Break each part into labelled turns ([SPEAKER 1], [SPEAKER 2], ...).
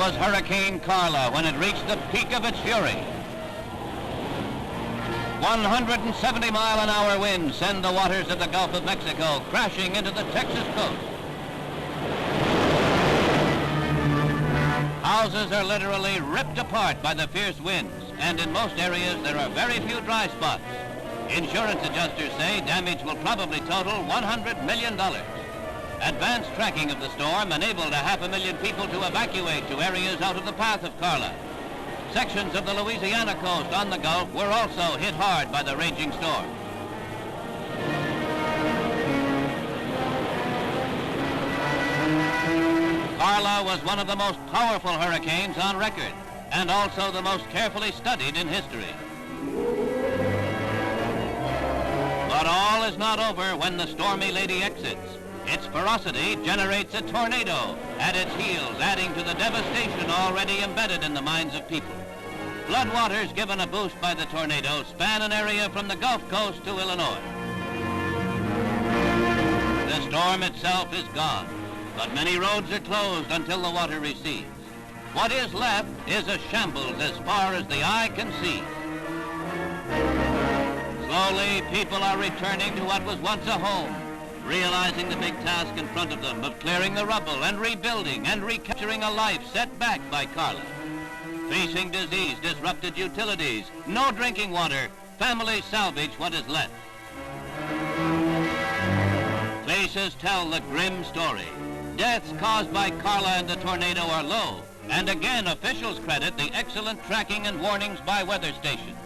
[SPEAKER 1] was Hurricane Carla when it reached the peak of its fury. 170-mile-an-hour winds send the waters of the Gulf of Mexico crashing into the Texas coast. Houses are literally ripped apart by the fierce winds, and in most areas there are very few dry spots. Insurance adjusters say damage will probably total $100 million. Advanced tracking of the storm enabled 500,000 people to evacuate to areas out of the path of Carla. Sections of the Louisiana coast on the Gulf were also hit hard by the raging storm. Carla was one of the most powerful hurricanes on record, and also the most carefully studied in history. But all is not over when the stormy lady exits. Its ferocity generates a tornado at its heels, adding to the devastation already embedded in the minds of people. Floodwaters given a boost by the tornado span an area from the Gulf Coast to Illinois. The storm itself is gone, but many roads are closed until the water recedes. What is left is a shambles as far as the eye can see. Slowly, people are returning to what was once a home, realizing the big task in front of them of clearing the rubble and rebuilding and recapturing a life set back by Carla. Facing disease, disrupted utilities, no drinking water, families salvage what is left. Faces tell the grim story. Deaths caused by Carla and the tornado are low, and again officials credit the excellent tracking and warnings by weather stations.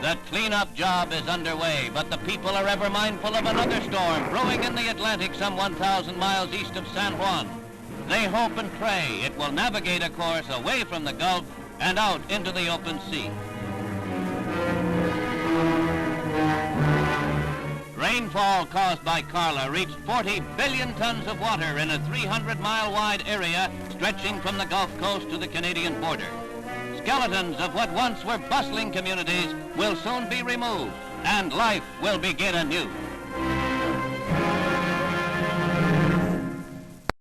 [SPEAKER 1] The cleanup job is underway, but the people are ever mindful of another storm brewing in the Atlantic some 1,000 miles east of San Juan. They hope and pray it will navigate a course away from the Gulf and out into the open sea. Rainfall caused by Carla reached 40 billion tons of water in a 300-mile-wide area stretching from the Gulf Coast to the Canadian border. Skeletons of what once were bustling communities will soon be removed, and life will begin anew.